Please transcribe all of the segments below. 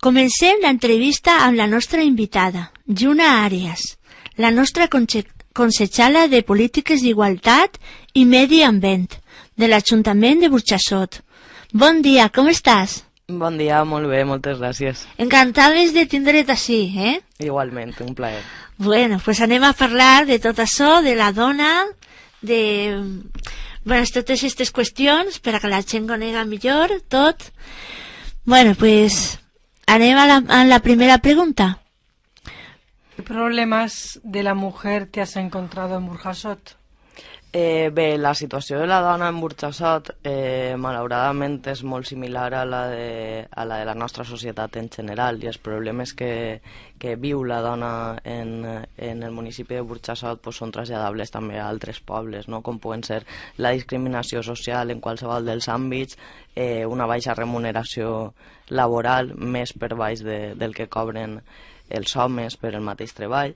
Comencem l'entrevista amb la nostra invitada, Juna Arias, la nostra consellera de Polítiques d'Igualtat i Medi Ambient de l'Ajuntament de Burxassot. Bon dia, com estàs? Bon dia, molt bé, moltes gràcies. Encantades de tindre't així, Igualment, un plaer. Bueno, pues anem a parlar de tot això, de la dona, de totes aquestes qüestions, per a que la gent conega millor tot. Bueno, pues anem a la primera pregunta. ¿Qué problemas de la mujer te has encontrado en Burxassot? Bé, la situació de la dona en Burxassot malauradament és molt similar a la de la nostra societat en general, i els problemes que viu la dona en el municipi de Burxassot són traslladables també a altres pobles, com poden ser la discriminació social en qualsevol dels àmbits, una baixa remuneració laboral més per baix del que cobren els homes per el mateix treball,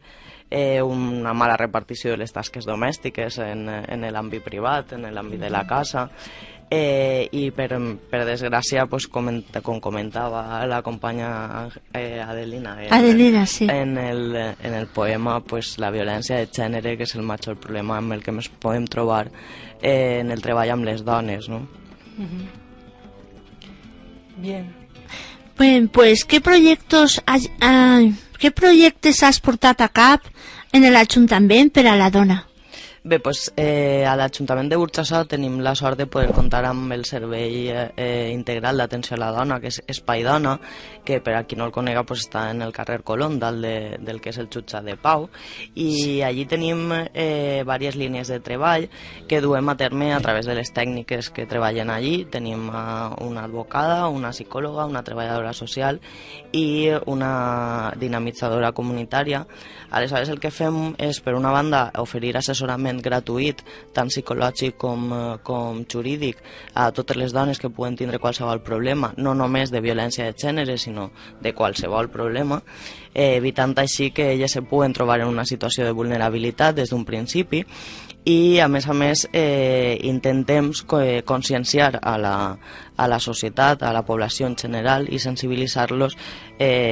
una mala repartició de les tasques domèstiques en l'àmbit privat, en l'àmbit de la casa, i per desgràcia, com comentava la companya Adelina, sí. en el poema, la violència de gènere, que és el major problema amb el que ens podem trobar en el treball amb les dones, no? Bien. Bueno, pues, ¿qué proyectos has portat a cap en l'Ajuntament per a la dona? Bé, a l'Ajuntament de Burxassot tenim la sort de poder comptar amb el Servei Integral d'Atenció a la Dona, que és Espai Dona, que per a qui no el conega està en el carrer Colón, dalt del que és el Jutjat de Pau, i allí tenim diverses línies de treball que duem a terme a través de les tècniques que treballen allí. Tenim una advocada, una psicòloga, una treballadora social i una dinamitzadora comunitària. Aleshores, el que fem és, per una banda, oferir assessorament gratuït, tant psicològic com jurídic, a totes les dones que puguen tindre qualsevol problema, no només de violència de gènere, sinó de qualsevol problema, evitant així que elles se puguen trobar en una situació de vulnerabilitat des d'un principi, i a més intentem conscienciar a la societat, a la població en general, i sensibilitzar-los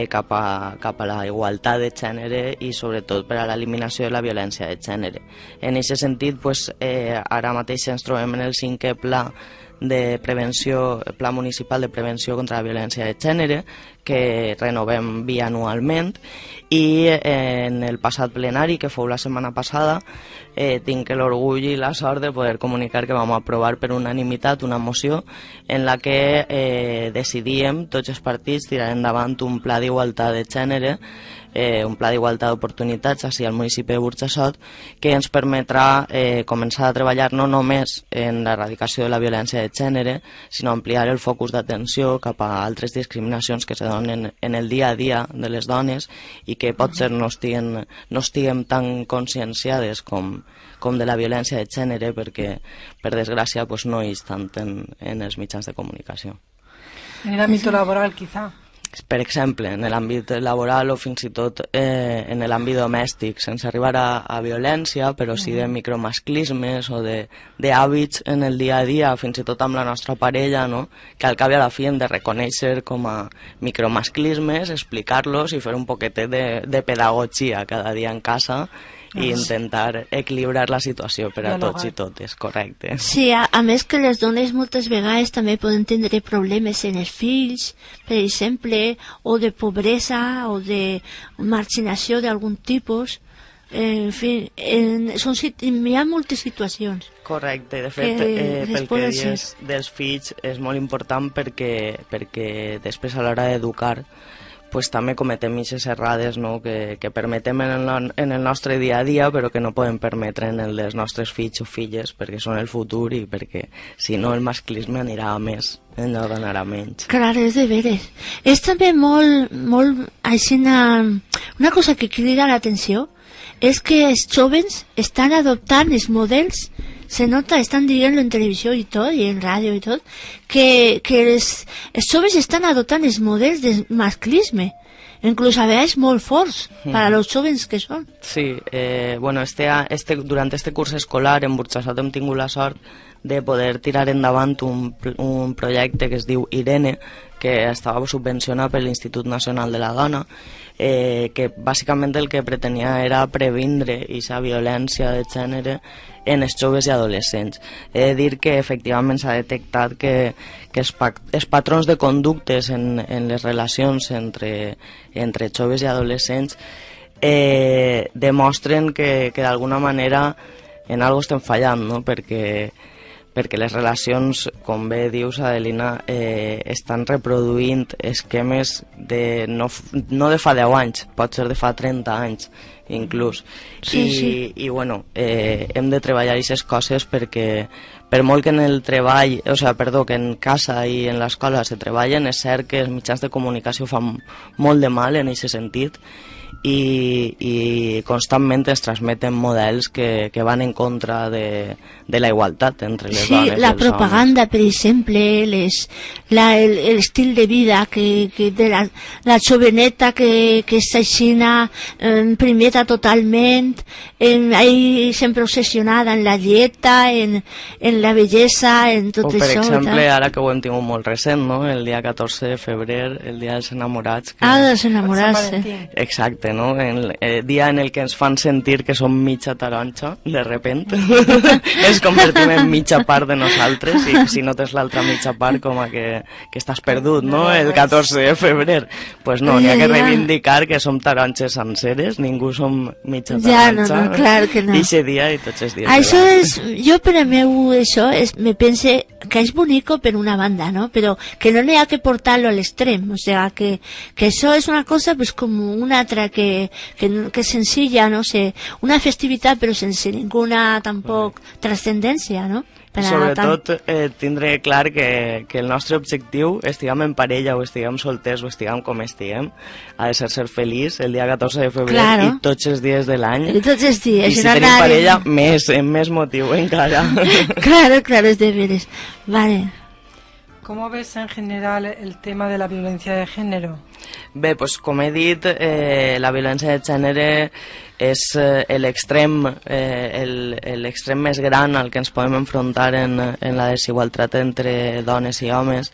cap a la igualtat de gènere i sobretot per a l'eliminació de la violència de gènere. En aquest sentit, ara mateix ens trobem en el 5è pla de prevenció, pla municipal de prevenció contra la violència de gènere, que renovem bianualment, i en el passat plenari, que fou la setmana passada, tinc l'orgull i la sort de poder comunicar que vam aprovar per unanimitat una moció en la que decidíem tots els partits tirar endavant un pla d'igualtat de gènere, un pla d'igualtat d'oportunitats així al municipi de Burxassot, que ens permetrà començar a treballar no només en l'erradicació de la violència de gènere, sinó ampliar el focus d'atenció cap a altres discriminacions que se donen en el dia a dia de les dones i que potser no estiguem tan conscienciades com de la violència de gènere, perquè, per desgràcia, no hi és tant en els mitjans de comunicació. En l'àmbit laboral, quizá. Per exemple, en l'àmbit laboral o fins i tot en l'àmbit domèstic, sense arribar a violència, però sí de micromasclismes o d'hàbits en el dia a dia, fins i tot amb la nostra parella, que al cap i a la fi hem de reconèixer com a micromasclismes, explicar-los i fer un poquetet de pedagogia cada dia en casa i intentar equilibrar la situació per a tots i totes, correcte. Sí, a més que les dones moltes vegades també poden tindre problemes en els fills, per exemple, o de pobresa o de marginació d'algun tipus. En fi, hi ha moltes situacions. Correcte, de fet, pel que dius dels fills és molt important perquè després a l'hora d'educar també cometem aquestes errades que permetem en el nostre dia a dia, però que no podem permetre en el dels nostres fills o filles, perquè són el futur i perquè si no el masclisme anirà a més, en lloc d'anar a menys. Clar, és de veres. És també molt així una cosa que crida l'atenció, és que els joves estan adoptant els models, se nota, estan dient en televisió i tot, i en ràdio i tot, que els joves estan adoptant els models de masclisme, inclús a vegades molt forts per a los jóvenes que són. Sí, bueno, durant este curs escolar en Burxassot hem tingut la sort de poder tirar endavant un projecte que es diu Irene, que estava subvencionat per l'Institut Nacional de la Dona, que bàsicament el que pretenia era previndre aquesta violència de gènere en els joves i adolescents. He de dir que efectivament s'ha detectat que els patrons de conductes en les relacions entre joves i adolescents demostren que d'alguna manera en algo estem fallant, no? perquè les relacions, com bé dius, Adelina, estan reproduint esquemes no de fa 10 anys, pot ser de fa 30 anys inclús. Sí. I bueno, hem de treballar aquestes coses perquè per molt que en el treball, que en casa i en l'escola se treballen, és cert que els mitjans de comunicació fan molt de mal en aquest sentit i constantment es transmeten models que van en contra de la igualtat entre les dones i els la homes. propaganda, per exemple, l'estil de vida que de la joveneta que és aixina, primeta totalment, ahí sempre obsessionada en la dieta, en la bellesa, en tot això. O per exemple, tal. ara que ho hem tingut molt recent, no? El dia 14 de febrer, el dia dels enamorats. Dels enamorats, Exacte, no? El dia en el que ens fan sentir que som mitja taronja, de repente, ens convertim en mitja part de nosaltres i si no tens l'altra mitja part com a que estàs perdut, no? El 14 de febrer. Pues no, n'hi ha que reivindicar que som taronges senceres, ningú som mitja taronja. No, clar que no. Eixe dia i tots els dies. Això és, jo per a meu, això és, me pense que és bonico per una banda, no? Però que no n'hi ha que portar-lo a l'extrem, o sea, que això és una cosa pues com una altra que és senzilla, no sé, una festivitat però sense ninguna tampoc transcendència, no? Sobretot tindre clar que el nostre objectiu, estiguem en parella o estiguem solters o estiguem com estiguem, ha de ser feliç el dia 14 de febrer i tots els dies de l'any. I tots els dies. I si tenim parella, més motiu encara. Claro, es de veres. Vale. ¿Cómo ves en general el tema de la violencia de género? Bé, doncs com he dit, la violència de gènere és l'extrem més gran al que ens podem enfrontar en la desigualtat entre dones i homes.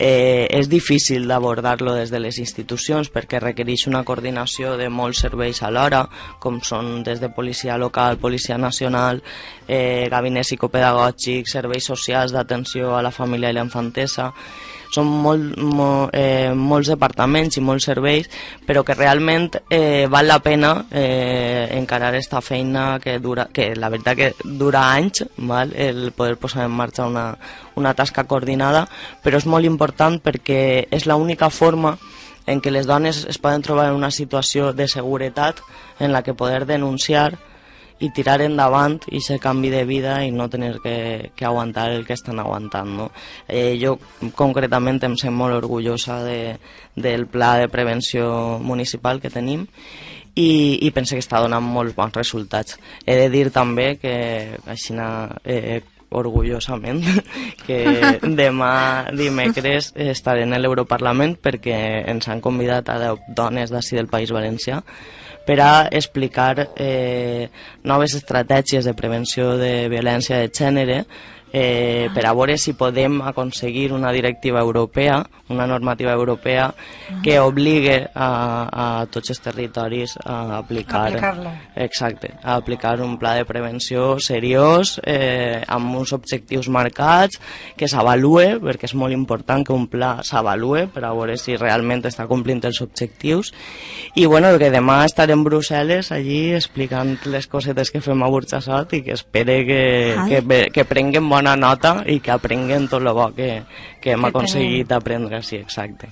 És difícil d'abordar-lo des de les institucions perquè requereix una coordinació de molts serveis alhora, com són des de policia local, policia nacional, gabinets psicopedagògics, serveis socials d'atenció a la família i la infantesa. Són molts departaments i molts serveis, però que realment val la pena encarar aquesta feina que la veritat que dura anys, el poder posar en marxa una tasca coordinada, però és molt important perquè és l'única forma en què les dones es poden trobar en una situació de seguretat en la que poder denunciar i tirar endavant aquest canvi de vida i no tenir que aguantar el que estan aguantant, no? Jo concretament em sent molt orgullosa del pla de prevenció municipal que tenim i pense que està donant molts bons resultats. He de dir també que així orgullosament que demà dimecres estaré en l'Europarlament perquè ens han convidat a 10 dones d'ací del País Valencià per a explicar noves estratègies de prevenció de violència de gènere per a veure si podem aconseguir una directiva europea, una normativa europea que obligue a tots els territoris a aplicar un pla de prevenció seriós amb uns objectius marcats, que s'avalue, perquè és molt important que un pla s'avalue per a veure si realment està complint els objectius. I bueno, que demà estaré en Brussel·les allí explicant les cosetes que fem a Burjassot i que espere que prenguen bona nota i que aprenguen tot el bo que hem aconseguit aprendre, sí, exacte.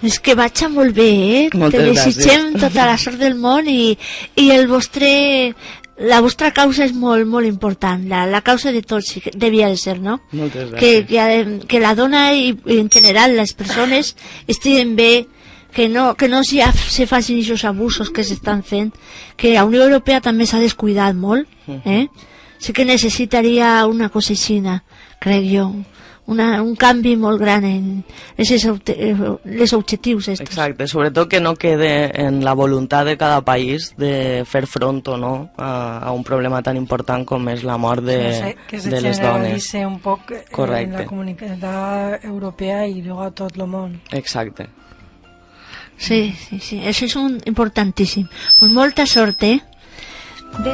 És que vaig molt bé, te desitgem tota la sort del món i la vostra causa és molt, molt important, la causa de tots devia de ser, no? Moltes gràcies. Que la dona i en general les persones estiguen bé, que no se facin aquests abusos que s'estan fent, que la Unió Europea també s'ha descuidat molt, sí que necessitaria una cosa així, crec jo, un canvi molt gran en els objectius estos. Exacte, sobretot que no quede en la voluntat de cada país de fer front o no a un problema tan important com és la mort de les dones. Que se generalitze un poc en la comunitat europea i luego a tot el món. Exacte. Sí, això és importantíssim. Pues molta sort, eh? Bé.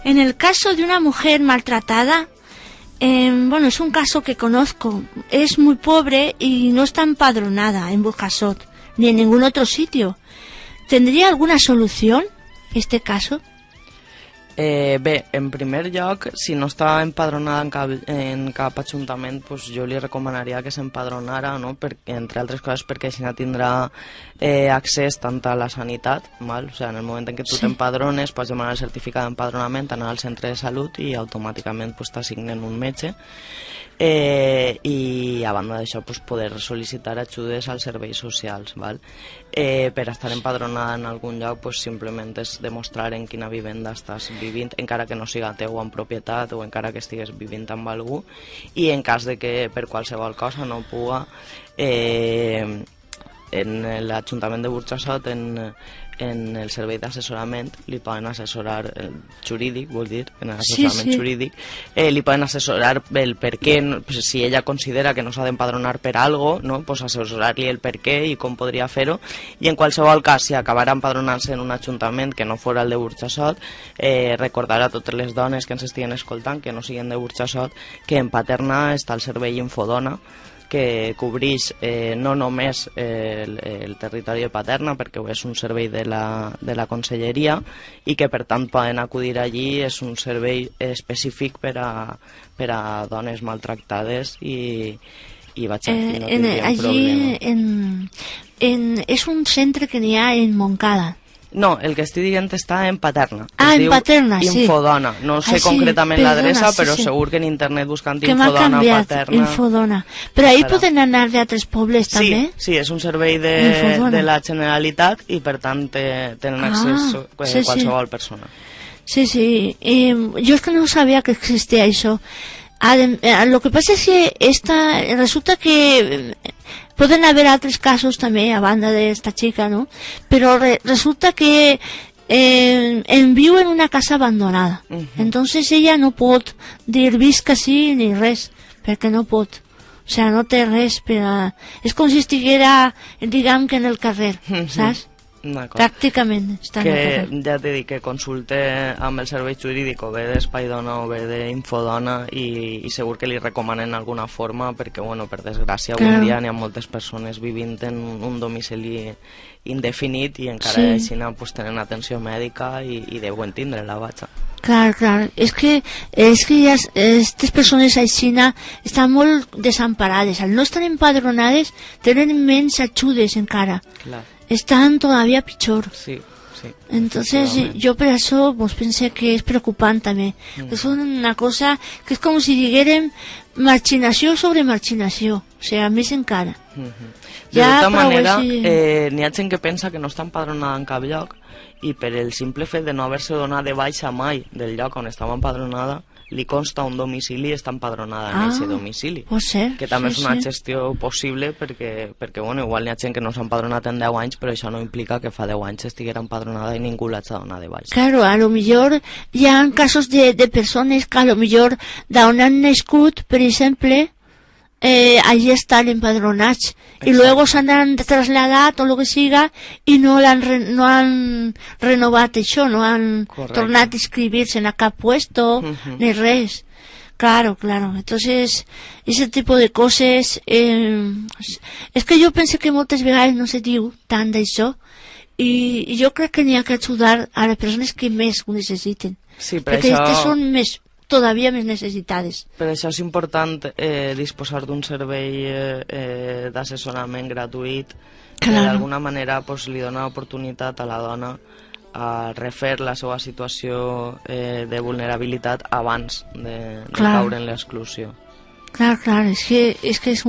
En el caso de una mujer maltratada, bueno, es un caso que conozco. Es muy pobre y no está empadronada en Burjasot, ni en ningún otro sitio. ¿Tendría alguna solución este caso? Bé, en primer lloc, si no està empadronada en cap ajuntament, pues jo li recomanaria que s'empadronara, no? Perquè, entre altres coses perquè així tindrà accés tant a la sanitat, val? O sigui, en el moment en què tu t'empadrones pots demanar el certificat d'empadronament, anar al centre de salut i automàticament pues, t'assignen un metge. I a banda d'això pues, poder sol·licitar ajudes als serveis socials, val? Per estar empadronada en algun lloc pues, simplement és demostrar en quina vivenda estàs vivint, encara que no siga teua en propietat o encara que estigues vivint amb algú, i en cas de que per qualsevol cosa no puga, en l'Ajuntament de Burjassot, en el servei d'assessorament li poden assessorar jurídic, vol dir, en l'assessorament jurídic, li poden assessorar el per què, si ella considera que no s'ha d'empadronar per algo, no? Pues assessorar-li el per què i com podria fer-ho, i en qualsevol cas, si acabarà empadronant-se en un ajuntament que no fora el de Burjassot, recordar a totes les dones que ens estiguen escoltant, que no siguin de Burjassot, que en Paterna està el servei Infodona, que cobreix no només el territori de Paterna, perquè és un servei de la conselleria i que per tant poden acudir allí. És un servei específic per a dones maltractades i vaig aquí, no tindríem problema. És un centre que n'hi ha en Montcada. No, el que estic dient està en Paterna. En Paterna, sí. Infodona. No sé sí, concretament l'adreça, però sí. segur que en internet buscant que m'ha Infodona, canviat, Paterna... Infodona. Però ahir poden anar d'altres pobles, també? Sí, és un servei de la Generalitat i, per tant, tenen accés qualsevol persona. Sí, sí. Jo és que no sabia que existia això. Lo que pasa es que resulta que pueden haber otros casos también a banda de esta chica, ¿no? Pero resulta que viu en una casa abandonada. Entonces ella no pot dir visca així ni res, perquè no pot. O sea, no té res és com si estiguera, diguem que en el carrer, saps? Pràcticament està en el carrer. Ja t'he dit que consulte amb el servei jurídic o bé d'Espai Dona o bé d'Infodona i segur que li recomanen alguna forma perquè, bueno, per desgràcia, avui en dia n'hi ha moltes persones vivint en un domicili indefinit i encara així pues, tenen atenció mèdica i deuen tindre-la, vaja. Clar. És que aquestes persones així estan molt desamparades. Al no estar empadronades tenen menys ajudes encara. Clar. Están todavía peor. Sí. Entonces yo por eso pues pensé que es preocupante también. Que es una cosa que es como si diguérem marginació sobre marginació. O sea, més encara. De tota manera, n'hi ha gent que pensa que no està empadronada en cap lloc i per el simple fet de no haver-se donat de baixa mai del lloc on estava empadronada li consta un domicili i està empadronada en aquest domicili. Pot ser. Que també és una gestió possible perquè bueno, igual n'hi ha gent que no s'ha empadronat en 10 anys, però això no implica que fa 10 anys estiguera empadronada i ningú l'ha donat de baixa. Claro, a lo millor hi ha casos de persones que a lo millor d'on han nascut, per exemple, allí estan empadronats i luego s'han traslladat o el que siga i no han renovat això, no han tornat a inscribirse en a cap puesto ni res. Claro. Entonces, ese tipo de coses és que jo penso que moltes vegades no se diu tant d'això i jo crec que n'hi ha que ajudar a les persones que més ho necessiten. Sí, perquè aquestes són todavía més necessitades. Per això és important disposar d'un servei d'assessorament gratuït que d'alguna manera li dona oportunitat a la dona a refer la seva situació de vulnerabilitat abans de caure en l'exclusió. Clar, és que és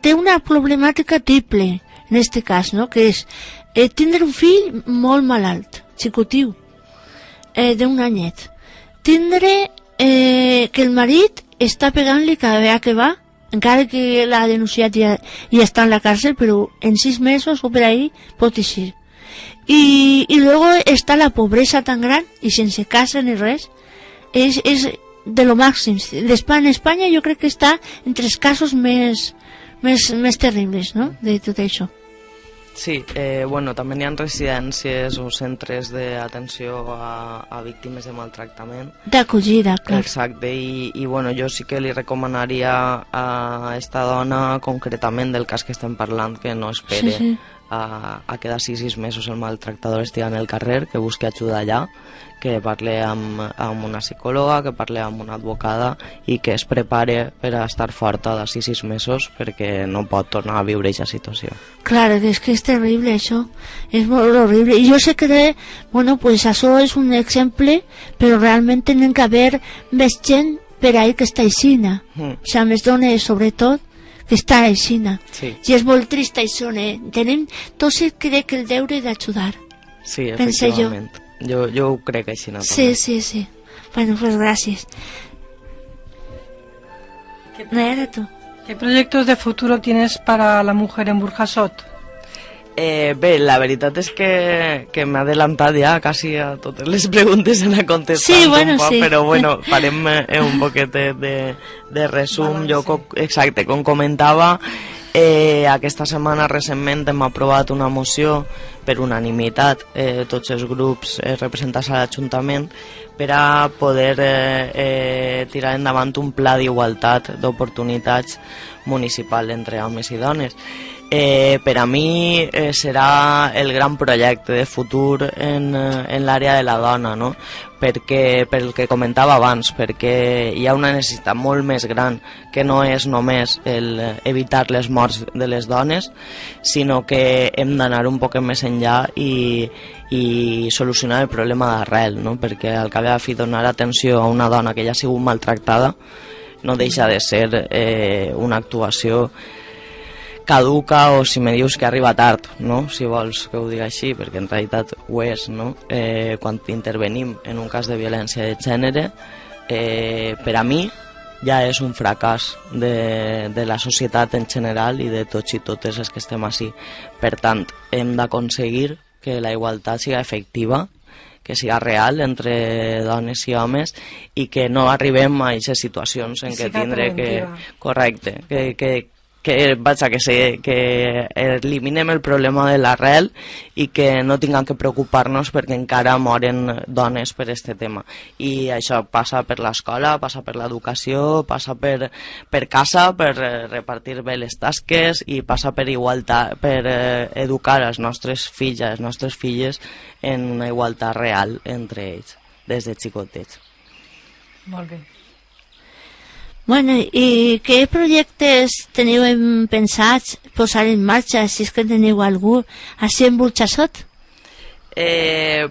té una problemàtica triple en este cas, no? Que és tindre un fill molt malalt, xicotiu, d'un anyet, tindre que el marit està pegant-li cada vegada que va, encara que l'ha denunciat i està en la càrcel, però en 6 mesos o per ahí pot eixir. Y luego está la pobreza tan gran y sense casa ni res, es de lo máximo. En España yo creo que está entre els casos més terribles, no?, de tot això. Sí, bueno, també hi ha residències o centres d'atenció a víctimes de maltractament. D'acollida, clar. Exacte, i bueno, jo sí que li recomanaria a esta dona, concretament del cas que estem parlant, que no espere a quedar 6 mesos el maltractador estigui en el carrer, que busqui ajuda allà, que parli amb una psicòloga, que parli amb una advocada i que es prepare per a estar forta d'ací 6 mesos perquè no pot tornar a viure aquesta situació. Claro, és que és terrible això, és molt horrible. I jo sé que, bueno, pues això és un exemple, però realment tenen que haver més gent per ahí que està aixina. O sigui, més dones, sobretot, que està aixina. Sí. I és molt trist això, tenim tots crec el deure d'ajudar. Sí, efectivament. Jo ho crec així, no? Sí. Bueno, pues gracias. ¿Qué proyectos de futuro tienes para la mujer en Burjasot? Bé, la veritat és que m'ha adelantat ja quasi a totes les preguntes en a contestar un poc, però bueno, farem un poquet de resum. Jo, exacte, com comentava, aquesta setmana recentment hem aprovat una moció per unanimitat, tots els grups representats a l'Ajuntament, per a poder tirar endavant un pla d'igualtat d'oportunitats municipal entre homes i dones. Per a mi serà el gran projecte de futur en l'àrea de la dona, no? Perquè, pel que comentava abans, perquè hi ha una necessitat molt més gran que no és només evitar les morts de les dones, sinó que hem d'anar un poc més enllà i solucionar el problema d'arrel, no? Perquè al cap i a la fi donar atenció a una dona que ja ha sigut maltractada no deixa de ser una actuació caduca, o si me dius que arriba tard, no? Si vols que ho digui així, perquè en realitat ho és, no? Quan intervenim en un cas de violència de gènere, per a mi ja és un fracàs de la societat en general i de tots i totes els que estem així. Per tant, hem d'aconseguir que la igualtat siga efectiva, que siga real entre dones i homes i que no arribem a aquestes situacions en què tindré que... Correcte, que eliminem el problema de l'arrel i que no tinguem que preocupar-nos perquè encara moren dones per aquest tema. I això passa per l'escola, passa per l'educació, passa per casa, per repartir bé les tasques, i passa per igualtat, per educar els nostres fills i les nostres filles en una igualtat real entre ells, des de xicotets. Molt bé. Bueno, i què projectes teniu pensats posar en marxa, si és que teniu algú, així en Burxassot?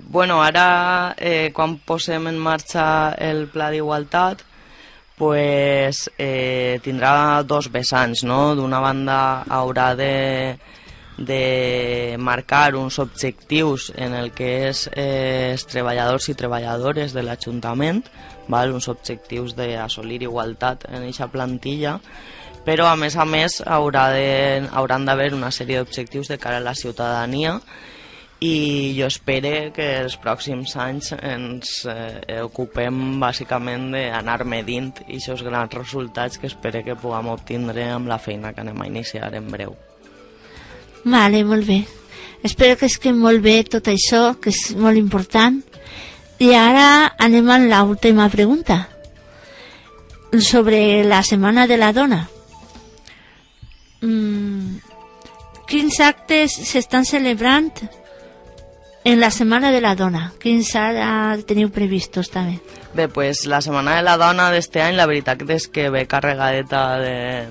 Bueno, ara, quan posem en marxa el pla d'igualtat, pues, tindrà dos vessants, no? D'una banda haurà de marcar uns objectius en el que és els treballadors i treballadores de l'Ajuntament, uns objectius d'assolir igualtat en aquesta plantilla, però a més hauran d'haver una sèrie d'objectius de cara a la ciutadania, i jo espero que els pròxims anys ens ocupem bàsicament d'anar medint aquests grans resultats que espero que puguem obtindre amb la feina que anem a iniciar en breu. Vale, molt bé. Espero que es quedi molt bé tot això, que és molt important. I ara anem a l'última pregunta sobre la Setmana de la Dona. Quins actes s'estan celebrant en la Setmana de la Dona? Quins teniu previstos també? Bé, pues la Setmana de la Dona d'este any, la veritat és que ve carregadeta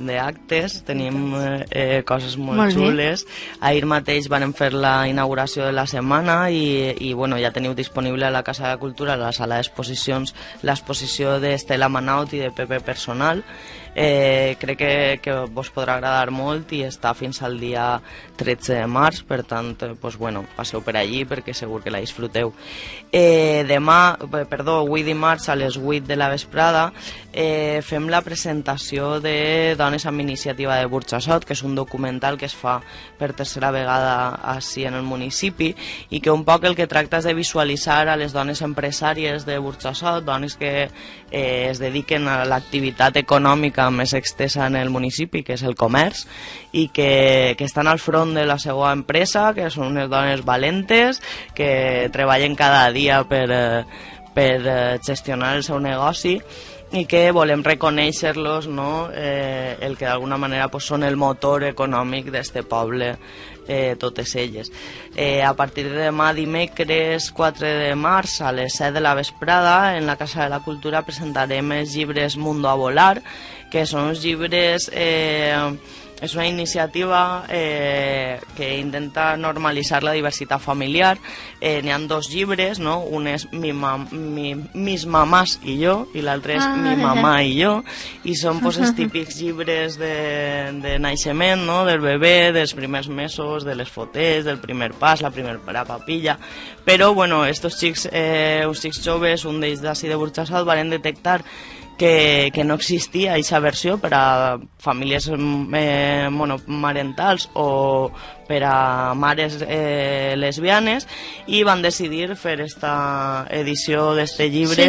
d'actes, tenim coses molt xules. Ahir mateix vam fer la inauguració de la setmana i bueno, ja teniu disponible a la Casa de Cultura, a la sala d'exposicions, l'exposició d'Estela Manaut i de Pepe Personal. Crec que vos podrà agradar molt i està fins al dia 13 de març, per tant, pues, bueno, passeu per allí perquè segur que la disfruteu. Avui dimarts a les 8 de la vesprada fem la presentació de Dones amb Iniciativa de Burxassot, que és un documental que es fa per tercera vegada així en el municipi i que un poc el que tracta és de visualitzar a les dones empresàries de Burxassot, dones que es dediquen a l'activitat econòmica més extensa en el municipi, que és el comerç, i que estan al front de la seva empresa, que són unes dones valentes, que treballen cada dia per gestionar el seu negoci i que volem reconèixer-los, no? El que d'alguna manera pues, són el motor econòmic d'este poble, totes elles. A partir de demà dimecres 4 de març a les 7 de la vesprada en la Casa de la Cultura presentarem els llibres Mundo a Volar, que són uns llibres... és una iniciativa que intenta normalitzar la diversitat familiar. N'hi ha dos llibres, no? Un és Mis mamàs i jo, i l'altre és Mi mamà i jo, i són pues, els típics llibres de naixement, no? Del bebè, dels primers mesos, de les fotés, del primer pas, la primera papilla. Però, bueno, estos xics, uns xics joves, un d'ells d'ací de Burxassot, van detectar que no existia aquesta versió per a famílies monomarentals o per a mares lesbianes, i van decidir fer esta edició d'este llibre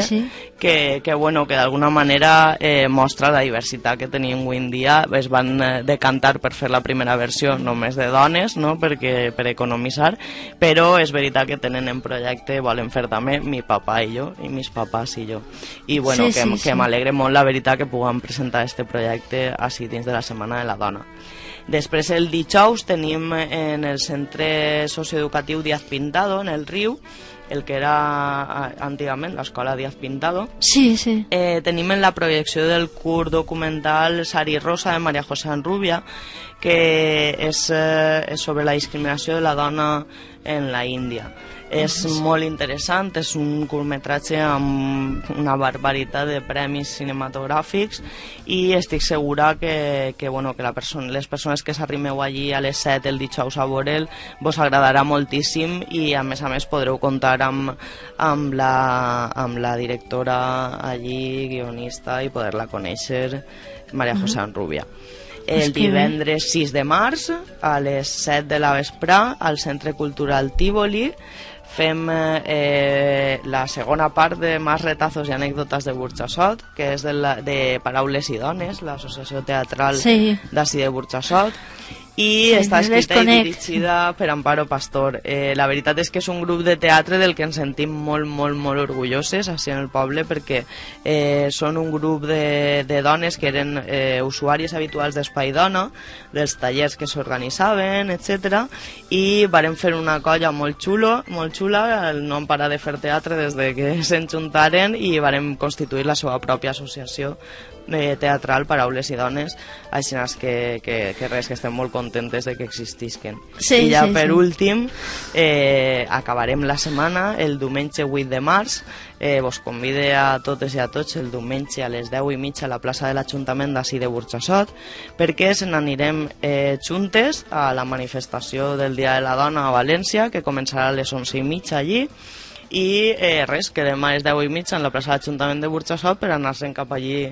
que d'alguna manera mostra la diversitat que tenim avui en dia. Es van decantar per fer la primera versió només de dones, no? Per economitzar, però és veritat que tenen en projecte, volen fer també Mi papà i jo, i Mis papàs i jo, i bueno, que m'alegre molt la veritat que puguem presentar este projecte així dins de la Setmana de la Dona. Després el dijous tenim en el centre socioeducatiu Díaz Pintado, en el Riu, el que era antigament l'escola Díaz Pintado. Sí, sí. Tenim en la projecció del curt documental Sari Rosa de María José Anrubia, que és sobre la discriminació de la dona en la Índia. És molt interessant, és un curtmetratge amb una barbaritat de premis cinematogràfics i estic segura que les persones que s'arrimeu allí a les 7 el dijous a veure'l vos agradarà moltíssim i a més podreu comptar amb la directora allí, guionista, i poder-la conèixer, María José Anrubia. El divendres 6 de març a les 7 de la vesprà al Centre Cultural Tívoli fem la segona part de Más retazos i anècdotes de Burxassot, que és de Paraules i Dones, l'associació teatral d'ací de Burxassot, i està escrita i dirigida per Amparo Pastor. La veritat és que és un grup de teatre del que ens sentim molt orgulloses així en el poble, perquè són un grup de dones que eren usuàries habituals d'Espai Dona, dels tallers que s'organitzaven, etc. I vàrem fer una colla molt xula, no hem parat de fer teatre des de que s'enjuntaren i vàrem constituir la seva pròpia associació teatral Paraules i Dones, així que res, que estem molt contentes de que existisquen. I ja per últim acabarem la setmana el diumenge 8 de març. Vos convide a totes i a tots el diumenge a les 10:30 a la plaça de l'Ajuntament d'ací de Burxassot, perquè se n'anirem juntes a la manifestació del Dia de la Dona a València, que començarà a les 11:30 allí. I res, quedem a les 10:30 en la plaça de l'Ajuntament de Burxassot per anar-se'n cap allí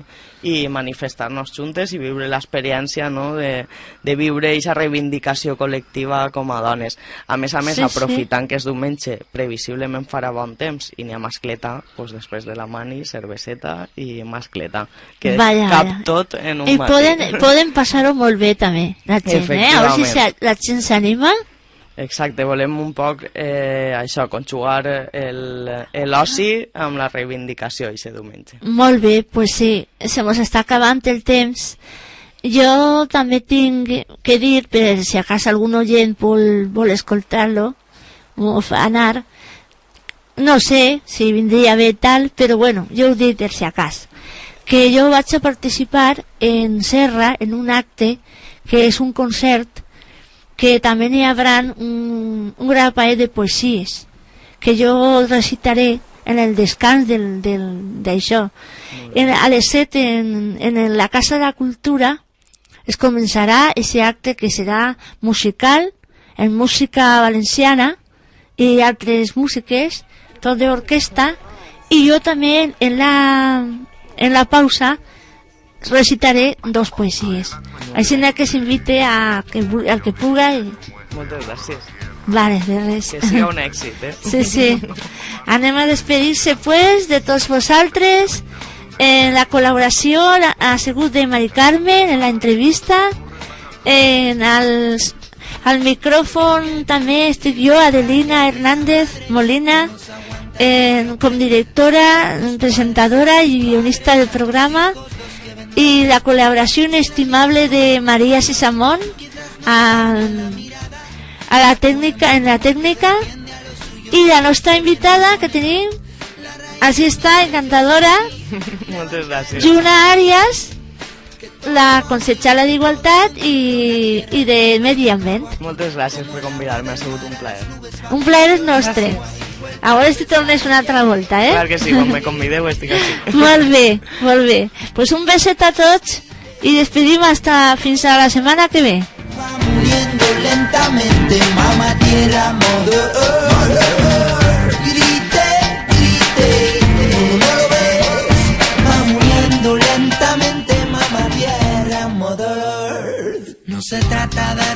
i manifestar-nos juntes i viure l'experiència, no?, de viure aquesta reivindicació col·lectiva com a dones. A més, aprofitant que és diumenge, previsiblement farà bon temps i n'hi ha mascleta, doncs després de la mani, cerveseta i mascleta, que cap tot en un matí. I poden passar-ho molt bé també, la gent, a veure si la gent s'anima. Exacte, volem un poc això, conjugar l'oci amb la reivindicació aquest diumenge. Molt bé, doncs sí, se mos està acabant el temps. Jo també tinc que dir, per si acaso algun oient vol escoltar-lo o anar, no sé si vindria bé tal, però bueno, jo ho dic per si acaso, que jo vaig a participar en Serra en un acte que és un concert que també hi haurà un grapaet de poesies que jo recitaré en el descans d'això. A les 7 en la Casa de la Cultura es començarà aquest acte que serà musical, en música valenciana i altres músiques, tot d'orquestra, i jo també en la pausa recitaré 2 poesies. Així que s'invite al que puga. Moltes gràcies. Vale, de res. Que sigui un èxit, Sí. Anem a despedir-se, pues, de tots vosaltres. En la col·laboració ha sigut de Mari Carmen, en la entrevista. Al micròfon també estic jo, Adelina Hernández Molina, com directora, presentadora i guionista del programa. I la col·laboració inestimable de María Sisamón en la tècnica, i la nostra invitada que tenim, així està, encantadora, moltes gràcies, Juna Arias, la consellera d'Igualtat i de Medi Ambient. Moltes gràcies per convidar-me, ha sigut un plaer. Un plaer nostre. A veure si tornes una altra volta, Clar que sí, quan me convideu estic aquí. Molt bé. Pues un beset a tots i despedim fins a la setmana que ve. Va muriendo lentamente, mamá tierra, grite, no lo ves. Va muriendo lentamente, mamá tierra, mother. No se trata de